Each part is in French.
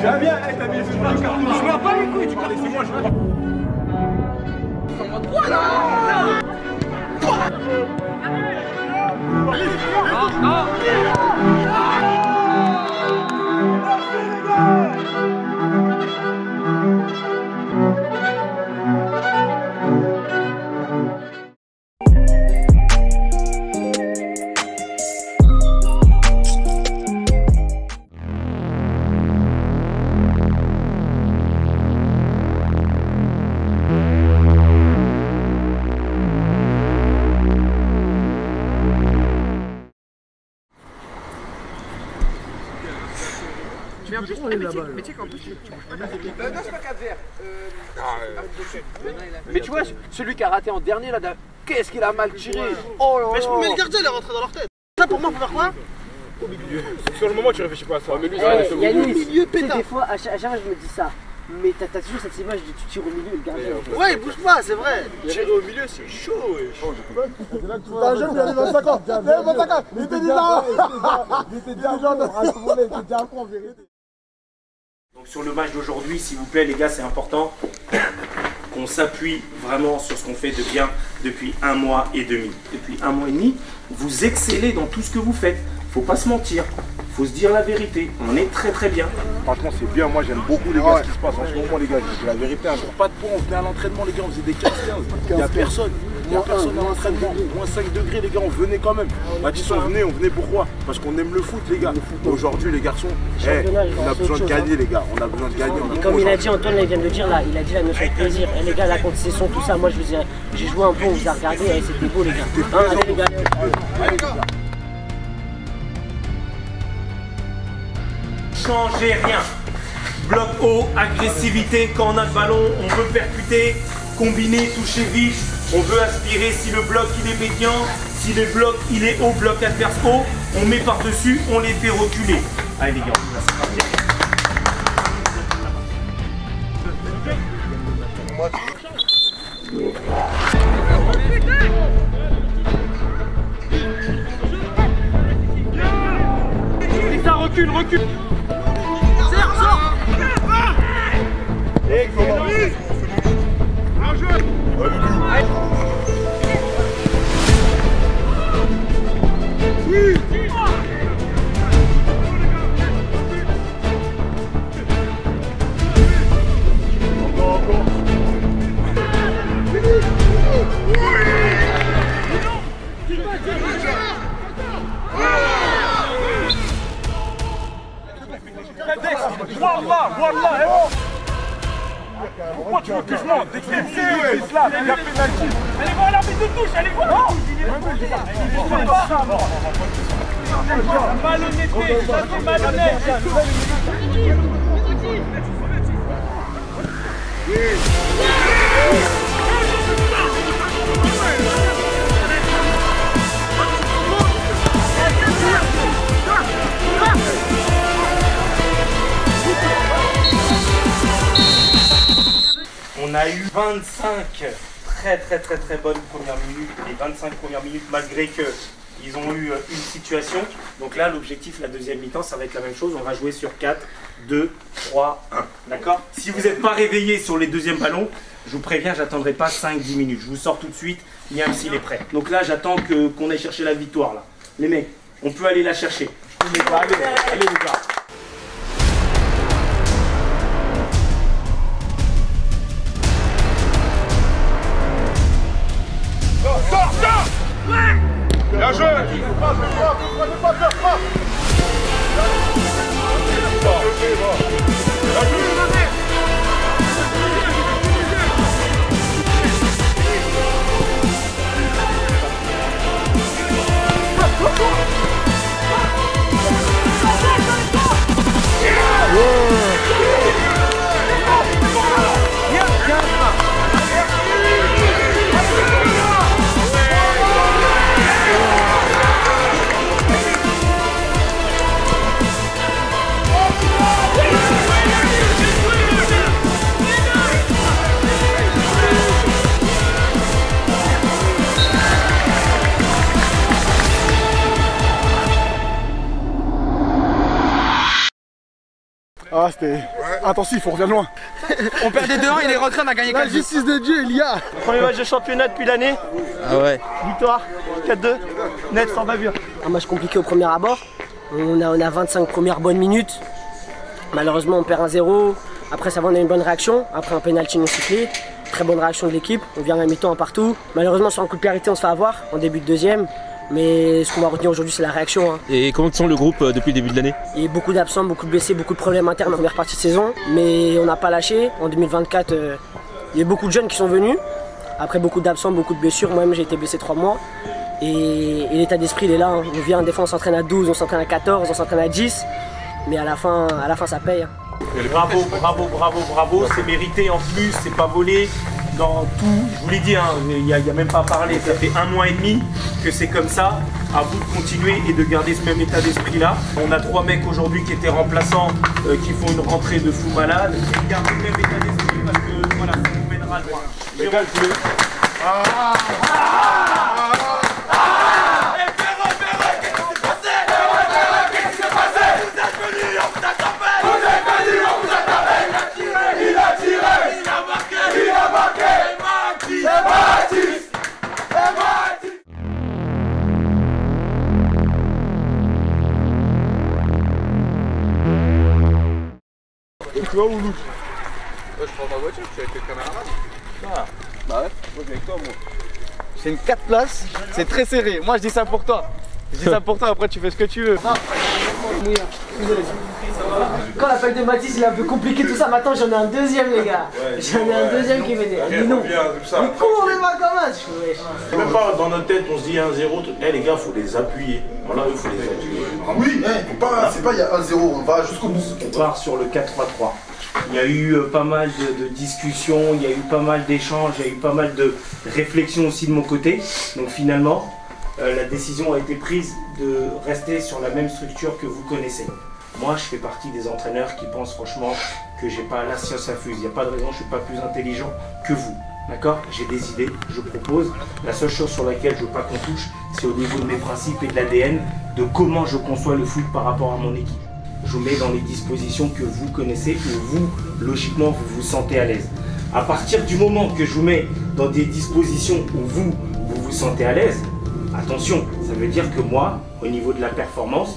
Viens, t'as mis le carton. Je m'en bats les couilles du carton. C'est moi, je prends. Voilà. Mais en plus, mais tu sais qu'en plus, tu bouges pas. Non, c'est pas 4 verres. Mais tu vois, celui qui a raté en dernier là, qu'est-ce qu'il a mal tiré. Oh là là. Mais le gardien il est rentré dans leur tête. Ça pour moi, faut faire quoi? Au milieu. Sur le moment, tu réfléchis pas à ça. Mais lui, Yannis, au milieu, tu sais, pétard. des fois, à chaque fois, je me dis ça. Mais t'as toujours cette image de tu tires au milieu et le gardien. Ouais, il bouge pas, c'est vrai. Tirer au milieu, c'est chaud. T'as un jeune qui a 25 ans. 25 ans. Il était déjà. Il était déjà en vérité. Donc sur le match d'aujourd'hui, s'il vous plaît les gars, c'est important qu'on s'appuie vraiment sur ce qu'on fait de bien depuis 1 mois et demi. Depuis 1 mois et demi, vous excellez dans tout ce que vous faites. Faut pas se mentir, faut se dire la vérité. On est très très bien. Franchement, c'est bien. Moi, j'aime beaucoup les gars ce qui se passe en ce moment, les gars. Je dis la vérité. Pas de points. On venait à l'entraînement, les gars. On faisait des 15-15. Il n'y a personne. Il n'y a personne à l'entraînement. Moins 5 degrés, les gars. On venait quand même. Mathis, on venait pourquoi? Parce qu'on aime le foot, les gars. Aujourd'hui, les garçons, on a besoin de gagner, les gars. On a besoin de gagner. Et comme il a dit, Antoine, il vient de dire là, il a dit la notion de plaisir. Et les gars, la concession, tout ça, moi je vous ai, j'ai joué un peu, on vous a regardé, et c'était beau, les gars. Hein, allez, les gars. Allez, les gars. Changez rien. Bloc haut, agressivité, quand on a le ballon, on veut percuter, combiner, toucher vif, on veut aspirer. Si le bloc il est médian, si le bloc il est haut, bloc adverse haut, on met par-dessus, on les fait reculer. Allez les gars, on va se partir. Et ça recule, recule. Un jeu. Oui. Wallah, wallah, pourquoi tu veux que je monte? Dès que t'es venu, il y a pénalty. Allez voir l'arbitre de touche, allez voir. Malhonnêteté, ça c'est malhonnête. On a eu 25 très bonnes premières minutes, les 25 premières minutes malgré qu'ils ont eu une situation. Donc là l'objectif, la deuxième mi-temps, ça va être la même chose, on va jouer sur 4, 2, 3, 1. D'accord? Si vous n'êtes pas réveillé sur les deuxièmes ballons, je vous préviens, j'attendrai pas 5-10 minutes. Je vous sors tout de suite, Niam s'il est prêt. Donc là j'attends qu'on aille chercher la victoire là. Les mecs, on peut aller la chercher. Allez les gars. Bien joué. Ah, c'était intensif, on revient loin. On perdait 2-1, il est rentré, on a gagné 4-2. La justice de Dieu, il y a. Premier match de championnat depuis l'année. Ah ouais. Victoire 4-2. Net sans bavure. Un match compliqué au premier abord. On a 25 premières bonnes minutes. Malheureusement, on perd 1-0. Après, ça va, on a une bonne réaction. Après, un pénalty non sifflé. Très bonne réaction de l'équipe. On vient à la mi-temps partout. Malheureusement, sur un coup de pied arrêté, on se fait avoir en début de deuxième. Mais ce qu'on va retenir aujourd'hui, c'est la réaction. Hein. Et comment sent le groupe depuis le début de l'année? Il y a beaucoup d'absents, beaucoup de blessés, beaucoup de problèmes internes en première partie de saison. Mais on n'a pas lâché. En 2024, il y a beaucoup de jeunes qui sont venus. Après, beaucoup d'absents, beaucoup de blessures. Moi-même, j'ai été blessé 3 mois. Et l'état d'esprit, il est là. Hein. On vient, des fois, on s'entraîne à 12, on s'entraîne à 14, on s'entraîne à 10. Mais à la fin, ça paye. Hein. Bravo, bravo, bravo, bravo. C'est mérité en plus, c'est pas volé. Dans tout, je vous l'ai dit, hein, il n'y a même pas à parler, ça fait 1 mois et demi que c'est comme ça. À vous de continuer et de garder ce même état d'esprit là. On a 3 mecs aujourd'hui qui étaient remplaçants, qui font une rentrée de fou malade. Gardez le même état d'esprit parce que voilà, ça vous mènera loin. Les gars, je voulais... Tu vas où, Luc? Je prends ma voiture, je suis avec le camarade. Ah, bah ouais, moi je suis avec toi, moi. C'est une 4 places, c'est très serré. Moi je dis ça pour toi. Je dis ça pour toi, après tu fais ce que tu veux. Quand la feuille de Mathis il est un peu compliqué tout ça, maintenant j'en ai un deuxième les gars. J'en ai un deuxième qui venait. Mais non. Mais comment on est pas comme ça? Même pas dans notre tête, on se dit 1-0. Eh les gars, faut les appuyer. Voilà, il faut les appuyer. Oui, c'est pas il y a 1-0, on va jusqu'au bout. On part sur le 4-3-3. Il y a eu pas mal de discussions, il y a eu pas mal d'échanges, il y a eu pas mal de réflexions aussi de mon côté. Donc finalement, la décision a été prise de rester sur la même structure que vous connaissez. Moi, je fais partie des entraîneurs qui pensent franchement que j'ai pas la science infuse. Il n'y a pas de raison, je suis pas plus intelligent que vous. D'accord? J'ai des idées, je propose. La seule chose sur laquelle je veux pas qu'on touche, c'est au niveau de mes principes et de l'ADN, de comment je conçois le foot par rapport à mon équipe. Je vous mets dans les dispositions que vous connaissez, où vous, logiquement, vous vous sentez à l'aise. À partir du moment que je vous mets dans des dispositions où vous vous sentez à l'aise, attention, ça veut dire que moi, au niveau de la performance,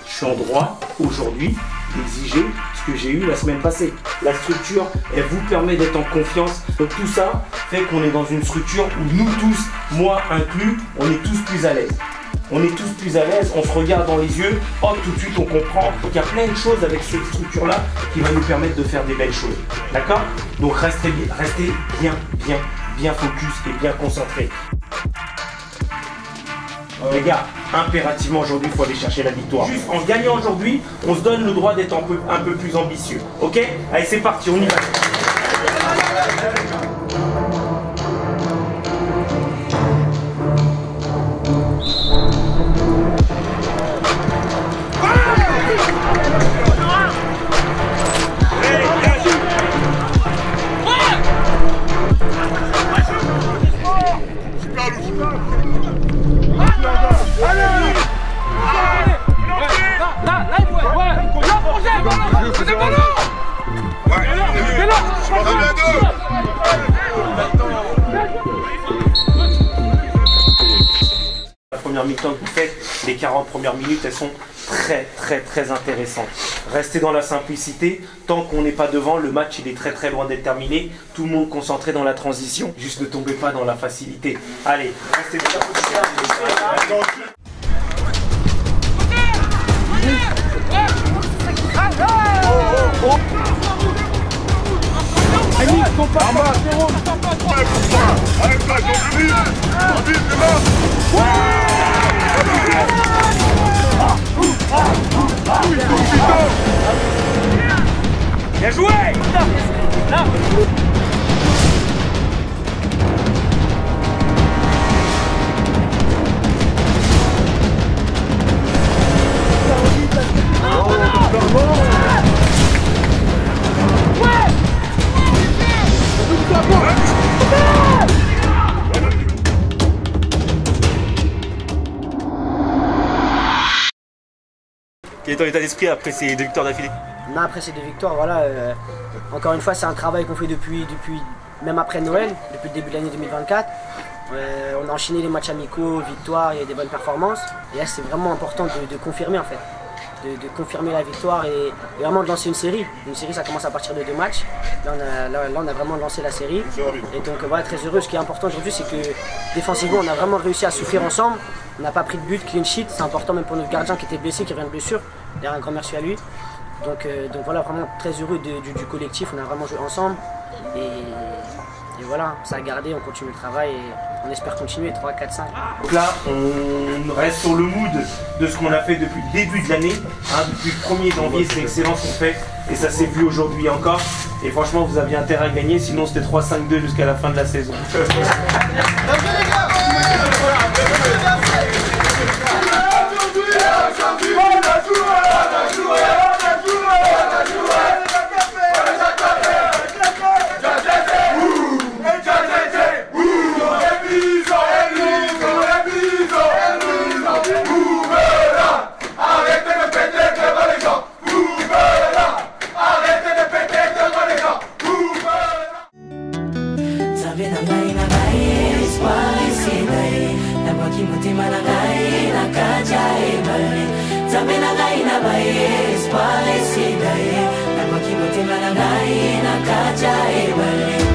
je suis en droit aujourd'hui d'exiger ce que j'ai eu la semaine passée. La structure, elle vous permet d'être en confiance. Donc tout ça fait qu'on est dans une structure où nous tous, moi inclus, on est tous plus à l'aise. On est tous plus à l'aise, on se regarde dans les yeux, hop, tout de suite on comprend qu'il y a plein de choses avec cette structure-là qui va nous permettre de faire des belles choses. D'accord? Donc restez bien focus et bien concentré. Les gars, impérativement aujourd'hui, il faut aller chercher la victoire. Juste en gagnant aujourd'hui, on se donne le droit d'être un peu plus ambitieux. Ok? Allez, c'est parti, on y va. La première mi-temps que vous faites, les 40 premières minutes, elles sont très intéressantes. Restez dans la simplicité. Tant qu'on n'est pas devant, le match il est très loin d'être terminé. Tout le monde concentré dans la transition. Juste ne tombez pas dans la facilité. Allez, restez dans la position. Bien joué! Là. Quel est ton état d'esprit après ces 2 victoires d'affilée? Non, après ces 2 victoires, voilà. Encore une fois, c'est un travail qu'on fait depuis même après Noël, depuis le début de l'année 2024. On a enchaîné les matchs amicaux, victoires et des bonnes performances. Et là, c'est vraiment important de confirmer en fait. De confirmer la victoire et vraiment de lancer une série. Une série, ça commence à partir de 2 matchs. Là, on a vraiment lancé la série. Et donc, voilà, très heureux. Ce qui est important aujourd'hui, c'est que défensivement, on a vraiment réussi à souffrir ensemble. On n'a pas pris de but, clean sheet. C'est important même pour notre gardien qui était blessé, qui revient de blessure. D'ailleurs, un grand merci à lui. Donc voilà, vraiment très heureux du collectif. On a vraiment joué ensemble. Et voilà, ça a gardé, on continue le travail et on espère continuer 3, 4, 5. Donc là, on reste sur le mood de ce qu'on a fait depuis le début de l'année. Hein, depuis le 1er janvier, c'est excellent ce qu'on fait. Et ça s'est vu aujourd'hui encore. Et franchement, vous aviez intérêt à gagner, sinon c'était 3-5-2 jusqu'à la fin de la saison. Espoir et si d'ailleurs, la moi qui me t'aime à la gaïe, la cacha et balé.